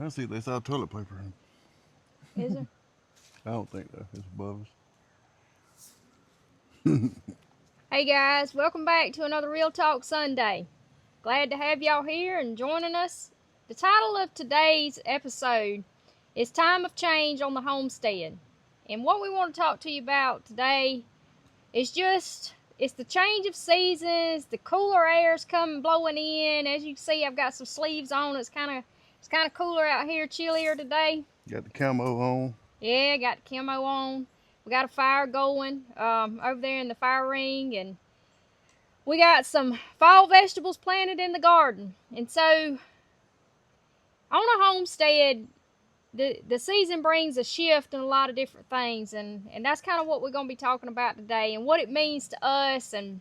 Let's see if they sell toilet paper. Is there? I don't think though. It's above us. Hey guys, welcome back to another Real Talk Sunday. Glad to have y'all here and joining us. The title of today's episode is Time of Change on the Homestead. And what we want to talk to you about today is it's the change of seasons, the cooler air's coming blowing in. As you can see, I've got some sleeves on. It's kind of cooler out here, chillier today. Got the camo on. Yeah, got the camo on. We got a fire going over there in the fire ring, and we got some fall vegetables planted in the garden. And so on a homestead, the season brings a shift in a lot of different things, and that's kind of what we're going to be talking about today, and what it means to us, and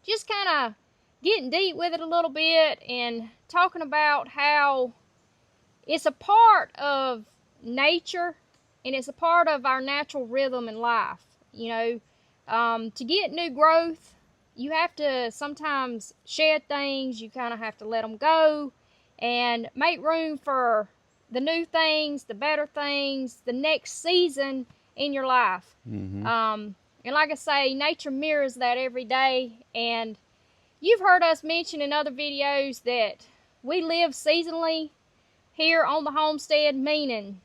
just kind of getting deep with it a little bit, and talking about how it's a part of nature, and it's a part of our natural rhythm in life. You know, to get new growth, you have to sometimes shed things. You kind of have to let them go and make room for the new things, the better things, the next season in your life. Mm-hmm. And like I say, nature mirrors that every day. And you've heard us mention in other videos that we live seasonally here on the homestead, meaning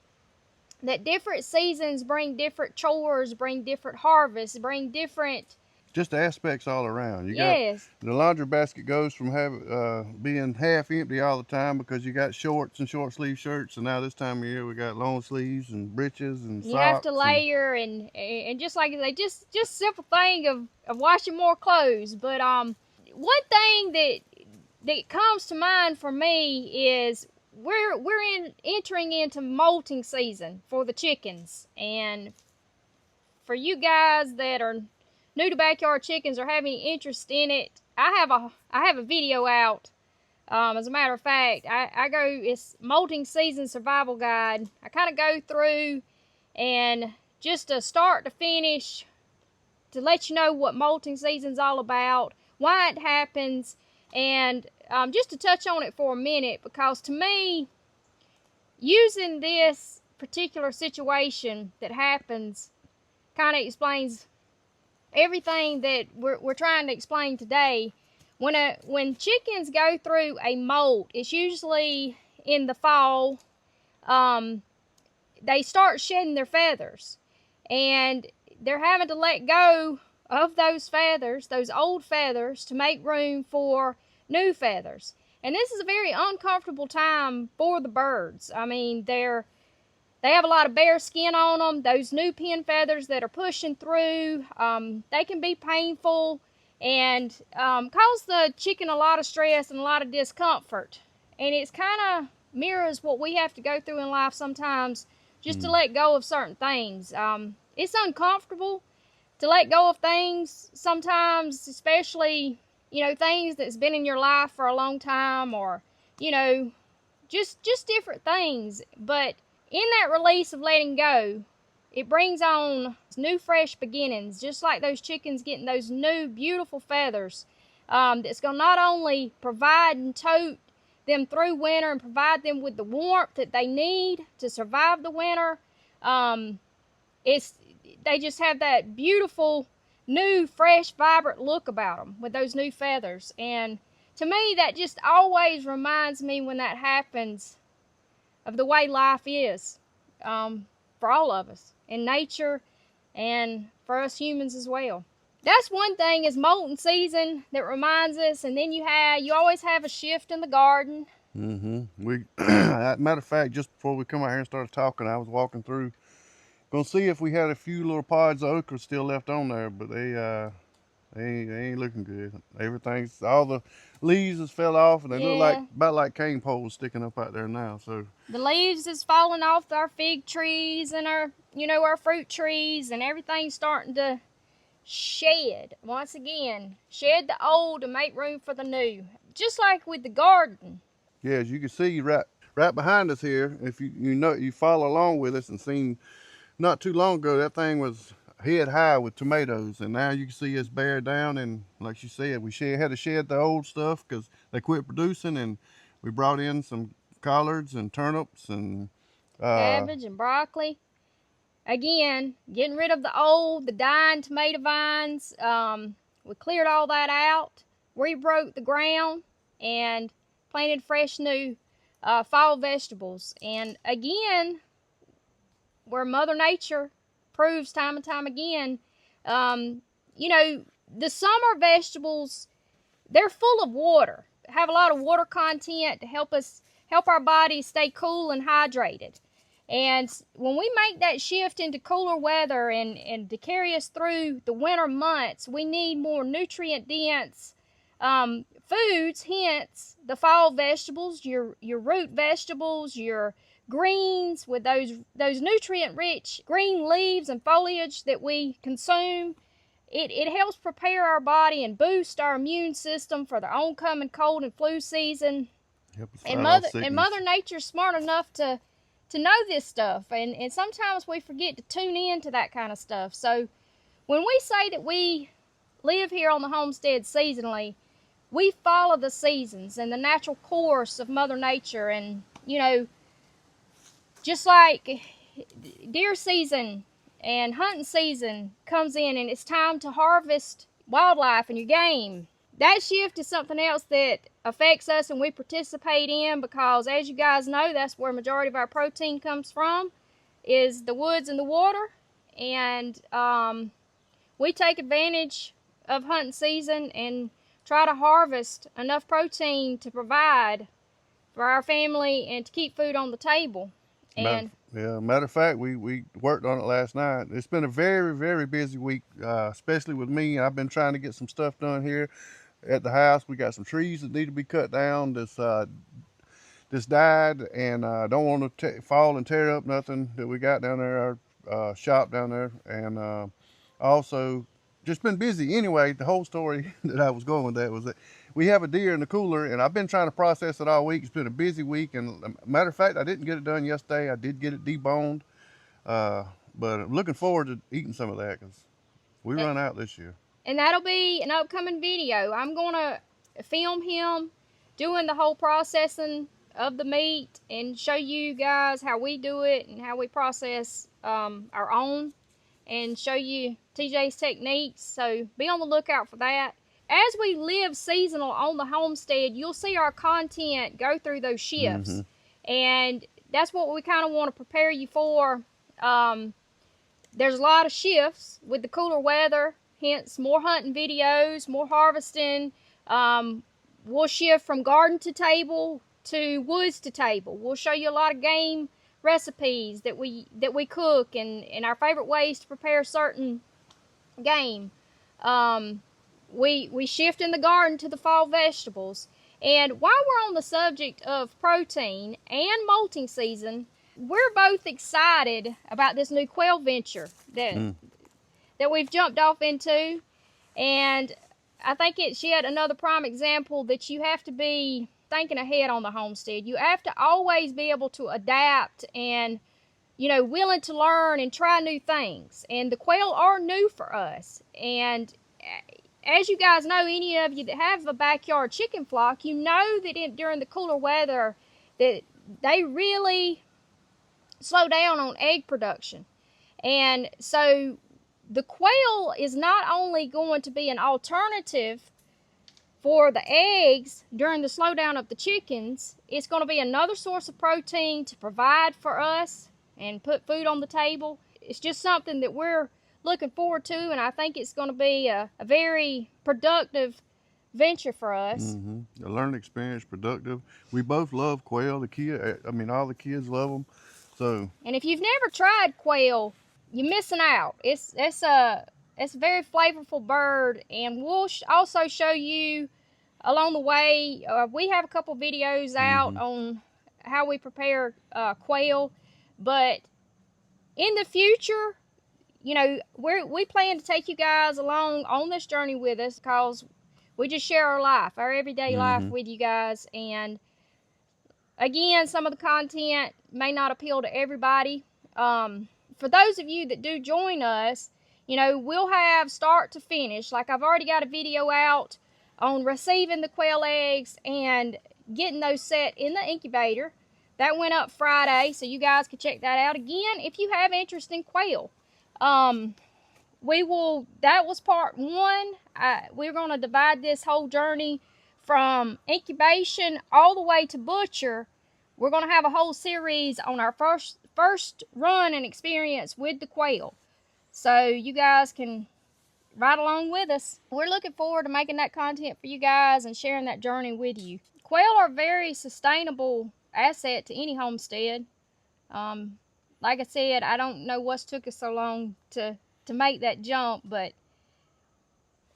that different seasons bring different chores, bring different harvests, bring different Just aspects all around. You yes. got the laundry basket goes from being half empty all the time because you got shorts and short sleeve shirts, and now this time of year we got long sleeves and breeches and You socks. have to layer and just like they just simple thing of washing more clothes. But one thing that comes to mind for me is we're entering into molting season for the chickens. And for you guys that are new to backyard chickens or have any interest in it, I have a video out. As a matter of fact, it's molting season survival guide. I kind of go through and just to start to finish to let you know what molting season's all about, why it happens, and just to touch on it for a minute, because to me, using this particular situation that happens kind of explains everything that we're trying to explain today. When chickens go through a molt, it's usually in the fall. They start shedding their feathers, and they're having to let go of those feathers, those old feathers, to make room for new feathers. And this is a very uncomfortable time for the birds. I mean, they have a lot of bare skin on them. Those new pin feathers that are pushing through, they can be painful and cause the chicken a lot of stress and a lot of discomfort. And it's kind of mirrors what we have to go through in life sometimes, just to let go of certain things. It's uncomfortable to let go of things sometimes, especially, you know, things that's been in your life for a long time, or, you know, just different things. But in that release of letting go, it brings on new fresh beginnings, just like those chickens getting those new beautiful feathers. That's going to not only provide and tote them through winter and provide them with the warmth that they need to survive the winter. They just have that beautiful, new, fresh, vibrant look about them with those new feathers. And to me, that just always reminds me, when that happens, of the way life is for all of us in nature and for us humans as well. That's one thing, is molting season that reminds us. And then you always have a shift in the garden. Mm-hmm. Matter of fact, just before we come out here and started talking, I was walking through, gonna see if we had a few little pods of okra still left on there, but they ain't looking good. All the leaves has fell off, and they look about like cane poles sticking up out there now. So the leaves is falling off our fig trees and our fruit trees, and everything's starting to shed once again. Shed the old to make room for the new. Just like with the garden. yeah, as you can see right behind us here, if you follow along with us and seen not too long ago, that thing was head high with tomatoes, and now you can see it's bare down. And like she said, we had to shed the old stuff because they quit producing, and we brought in some collards and turnips and cabbage and broccoli. Again, getting rid of the dying tomato vines. We cleared all that out, rebroke the ground, and planted fresh new fall vegetables. And again, where Mother Nature proves time and time again, you know, the summer vegetables, they're full of water, have a lot of water content to help our bodies stay cool and hydrated. And when we make that shift into cooler weather and to carry us through the winter months, we need more nutrient dense foods, hence the fall vegetables, your root vegetables, your greens with those nutrient rich green leaves and foliage that we consume. It helps prepare our body and boost our immune system for the oncoming cold and flu season. And Mother Nature's smart enough to know this stuff, and sometimes we forget to tune in to that kind of stuff. So when we say that we live here on the homestead seasonally, we follow the seasons and the natural course of Mother Nature. And you know, just like deer season and hunting season comes in and it's time to harvest wildlife and your game, that shift is something else that affects us and we participate in, because as you guys know, that's where majority of our protein comes from, is the woods and the water. And we take advantage of hunting season and try to harvest enough protein to provide for our family and to keep food on the table. And matter of fact, we worked on it last night. It's been a very, very busy week, especially with me. I've been trying to get some stuff done here at the house. We got some trees that need to be cut down. This died, and don't want to fall and tear up nothing that we got down there, our shop down there. And also just been busy. Anyway, the whole story that I was going with that was that we have a deer in the cooler, and I've been trying to process it all week. It's been a busy week, and matter of fact, I didn't get it done yesterday. I did get it deboned, but I'm looking forward to eating some of that because we run out this year. And that'll be an upcoming video. I'm going to film him doing the whole processing of the meat and show you guys how we do it and how we process our own, and show you TJ's techniques. So be on the lookout for that. As we live seasonal on the homestead, you'll see our content go through those shifts. And that's what we kind of want to prepare you for. There's a lot of shifts with the cooler weather, hence more hunting videos, more harvesting. We'll shift from garden to table to woods to table. We'll show you a lot of game recipes that we cook, and our favorite ways to prepare certain game. We shift in the garden to the fall vegetables. And while we're on the subject of protein and molting season, we're both excited about this new quail venture that we've jumped off into. And I think it's yet another prime example that you have to be thinking ahead on the homestead. You have to always be able to adapt and, you know, willing to learn and try new things. And the quail are new for us. And as you guys know, any of you that have a backyard chicken flock, you know that during the cooler weather that they really slow down on egg production. And so the quail is not only going to be an alternative for the eggs during the slowdown of the chickens, it's going to be another source of protein to provide for us and put food on the table. It's just something that we're looking forward to, and I think it's going to be a very productive venture for us. A learning experience, productive. We both love quail. All the kids love them. So, and if you've never tried quail, you're missing out. It's a very flavorful bird, and we'll also show you along the way. We have a couple videos out on how we prepare quail, but in the future, you know, we plan to take you guys along on this journey with us, because we just share our life, our everyday life with you guys. And again, some of the content may not appeal to everybody. For those of you that do join us, you know, we'll have start to finish. Like, I've already got a video out on receiving the quail eggs and getting those set in the incubator. That went up Friday, so you guys can check that out again if you have interest in quail. That was part one. We're going to divide this whole journey from incubation all the way to butcher. We're going to have a whole series on our first run and experience with the quail. So you guys can ride along with us. We're looking forward to making that content for you guys and sharing that journey with you. Quail are a very sustainable asset to any homestead. Like I said, I don't know what's took us so long to make that jump, but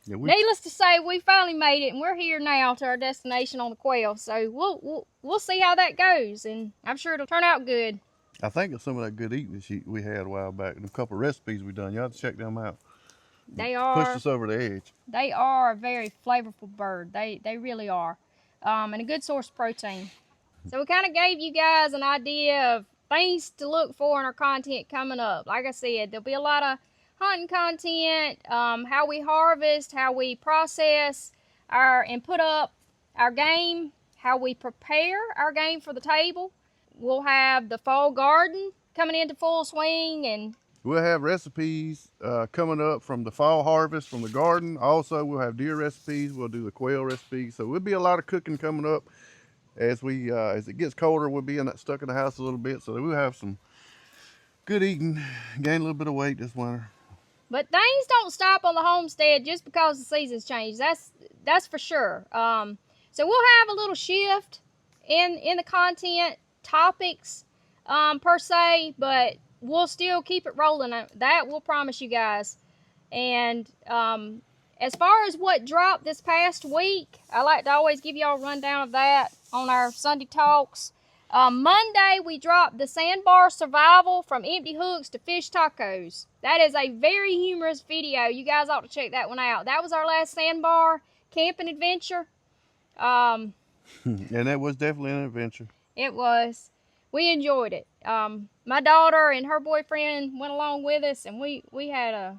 yeah, needless to say, we finally made it, and we're here now to our destination on the quail. So we'll see how that goes, and I'm sure it'll turn out good. I think of some of that good eating that we had a while back, and a couple of recipes we done. You have to check them out. They are pushed us over the edge. They are a very flavorful bird. They really are, and a good source of protein. So we kind of gave you guys an idea of things to look for in our content coming up. Like I said, there'll be a lot of hunting content, how we harvest, how we process and put up our game, how we prepare our game for the table. We'll have the fall garden coming into full swing, and we'll have recipes coming up from the fall harvest from the garden. Also, we'll have deer recipes. We'll do the quail recipes. So there'll be a lot of cooking coming up as it gets colder. We'll be stuck in the house a little bit, so we'll have some good eating, gain a little bit of weight this winter. But things don't stop on the homestead just because the seasons change. That's for sure. So we'll have a little shift in the content topics per se, but we'll still keep it rolling. That we'll promise you guys. And as far as what dropped this past week, I like to always give y'all a rundown of that on our Sunday talks. Monday, we dropped the Sandbar Survival from Empty Hooks to Fish Tacos. That is a very humorous video. You guys ought to check that one out. That was our last sandbar camping adventure. And that was definitely an adventure. It was. We enjoyed it. My daughter and her boyfriend went along with us, and we had a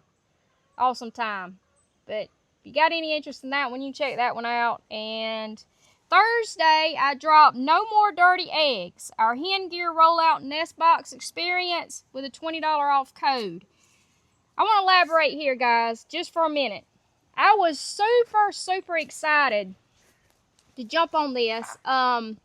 awesome time. But if you got any interest in that one, you can check that one out. And Thursday, I dropped No More Dirty Eggs, our hen gear rollout nest box experience with a $20 off code. I want to elaborate here, guys, just for a minute. I was super excited to jump on this. For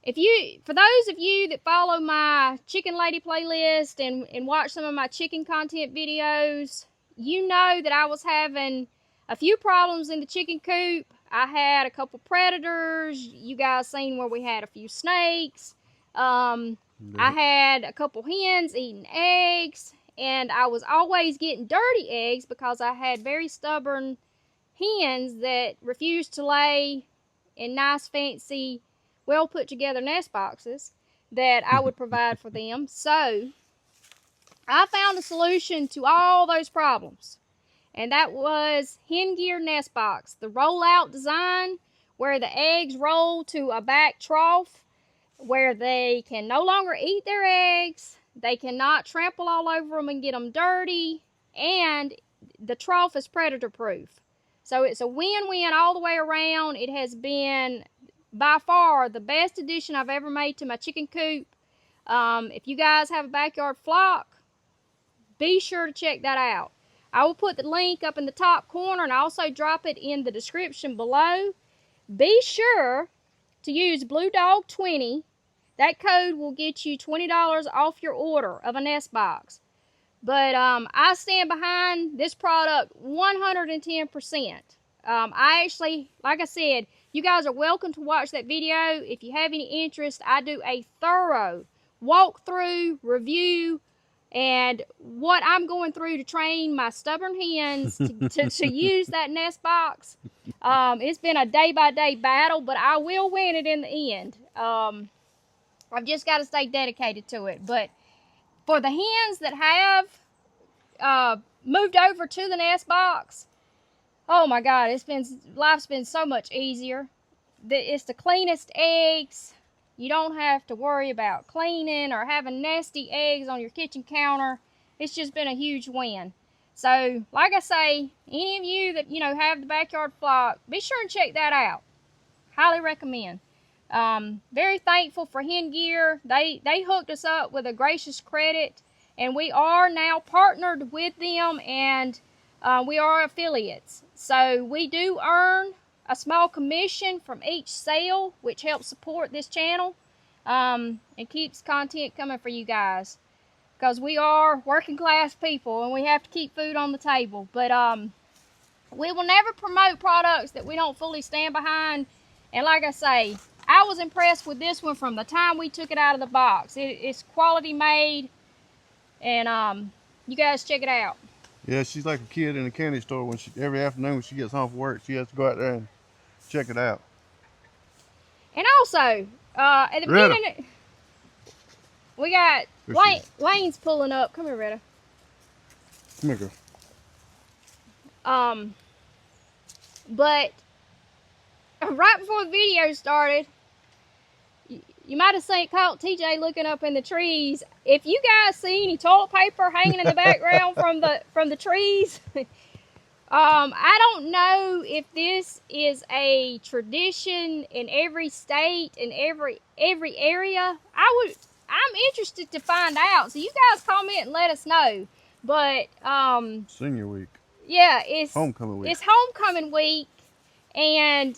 those of you that follow my Chicken Lady playlist and watch some of my chicken content videos, you know that I was having a few problems in the chicken coop. I had a couple predators. You guys seen where we had a few snakes. I had a couple hens eating eggs, and I was always getting dirty eggs because I had very stubborn hens that refused to lay in nice, fancy, well put together nest boxes that I would provide for them. So I found a solution to all those problems, and that was hen gear nest box, the rollout design where the eggs roll to a back trough where they can no longer eat their eggs, they cannot trample all over them and get them dirty, and the trough is predator proof. So it's a win-win all the way around. It has been by far the best addition I've ever made to my chicken coop. If you guys have a backyard flock, be sure to check that out. I will put the link up in the top corner and also drop it in the description below. Be sure to use Blue Dog 20. That code will get you $20 off your order of a nest box. But I stand behind this product 110%. I actually, like I said, you guys are welcome to watch that video. If you have any interest, I do a thorough walkthrough, review, and what I'm going through to train my stubborn hens to use that nest box. It's been a day-by-day battle, but I will win it in the end. I've just got to stay dedicated to it. But for the hens that have moved over to the nest box, oh my God, life's been so much easier. It's the cleanest eggs. You don't have to worry about cleaning or having nasty eggs on your kitchen counter. It's just been a huge win. So, like I say, any of you that, have the backyard flock, be sure and check that out. Highly recommend. Very thankful for Hen Gear. They hooked us up with a gracious credit, and we are now partnered with them, and we are affiliates. So we do earn a small commission from each sale, which helps support this channel and keeps content coming for you guys, because we are working class people and we have to keep food on the table. But we will never promote products that we don't fully stand behind. And like I say, I was impressed with this one from the time we took it out of the box. It's quality made, and you guys check it out. Yeah, she's like a kid in a candy store. When every afternoon when she gets home from work, she has to go out there and check it out. And also, at the beginning, we got Lane's pulling up. Come here, Retta. Come here, girl. But right before the video started, you might have caught TJ looking up in the trees. If you guys see any toilet paper hanging in the background from the trees, I don't know if this is a tradition in every state, in every area. I'm interested to find out. So you guys comment and let us know. But Senior week. Yeah, it's homecoming week. It's homecoming week, and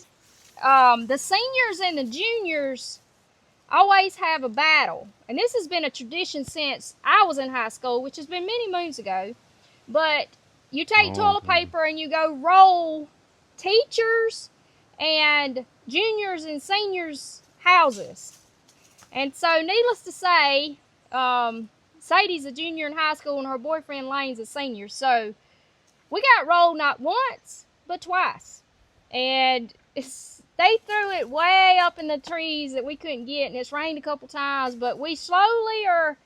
the seniors and the juniors always have a battle. And this has been a tradition since I was in high school, which has been many moons ago. But you take toilet paper and you go roll teachers and juniors and seniors' houses. And so, needless to say, Sadie's a junior in high school and her boyfriend Lane's a senior. So we got rolled not once, but twice. And they threw it way up in the trees that we couldn't get, and it's rained a couple times, but we slowly are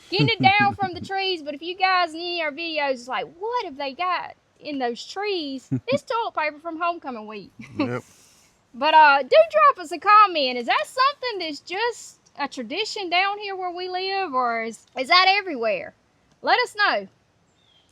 getting it down from the trees. But if you guys need our videos, it's like, what have they got in those trees? It's toilet paper from homecoming week. Yep. But do drop us a comment. Is that something that's just a tradition down here where we live, or is that everywhere? Let us know.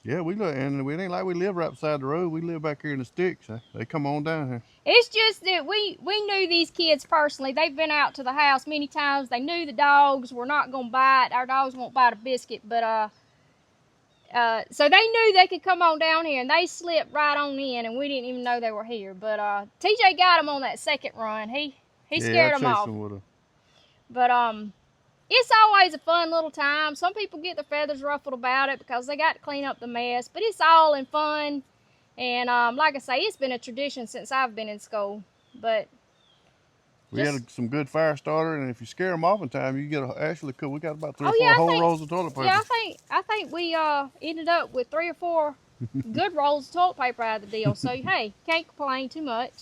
Yeah, we look, and it ain't like we live right beside the road. We live back here in the sticks. They come on down here. It's just that we knew these kids personally. They've been out to the house many times. They knew the dogs were not going to bite. Our dogs won't bite a biscuit, but so they knew they could come on down here, and they slipped right on in, and we didn't even know they were here. But TJ got them on that second run. He scared them off. With her. But it's always a fun little time. Some people get their feathers ruffled about it because they got to clean up the mess, but it's all in fun. And like I say, it's been a tradition since I've been in school. But we had some good fire starter, and if you scare them off in time, you get actually cool. We got about 3 or 4 whole rolls of toilet paper. Yeah, I think we ended up with 3 or 4 good rolls of toilet paper out of the deal. So hey, can't complain too much.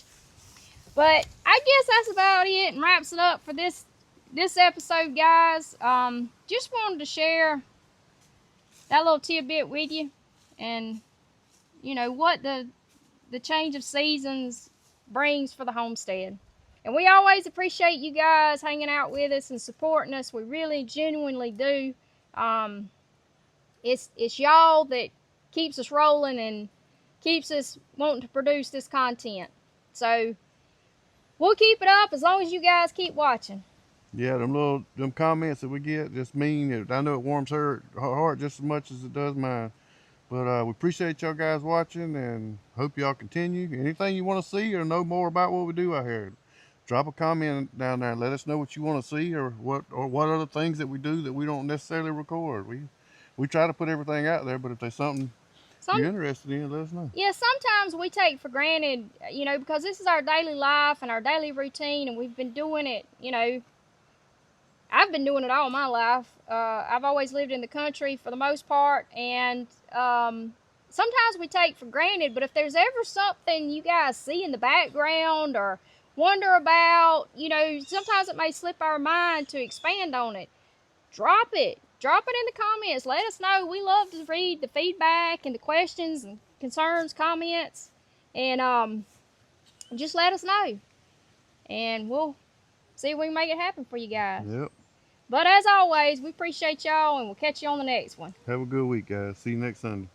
But I guess that's about it, and wraps it up for this episode, guys. Just wanted to share that little tidbit with you, and you know what the change of seasons brings for the homestead. And we always appreciate you guys hanging out with us and supporting us. We really genuinely do. It's y'all that keeps us rolling and keeps us wanting to produce this content. So we'll keep it up as long as you guys keep watching. Yeah, them comments that we get just mean. I know it warms her heart just as much as it does mine. But we appreciate y'all guys watching, and hope y'all continue. Anything you want to see or know more about what we do out here, drop a comment down there and let us know what you want to see, or what other things that we do that we don't necessarily record. We try to put everything out there, but if there's something you're interested in, let us know. Yeah, sometimes we take for granted, you know, because this is our daily life and our daily routine, and we've been doing it, you know. I've been doing it all my life. I've always lived in the country for the most part, and sometimes we take for granted, but if there's ever something you guys see in the background or wonder about, you know, sometimes it may slip our mind to expand on it. Drop it in the comments. Let us know. We love to read the feedback and the questions and concerns, comments, and just let us know, and we'll see if we can make it happen for you guys. Yep. But as always, we appreciate y'all, and we'll catch you on the next one. Have a good week, guys. See you next Sunday.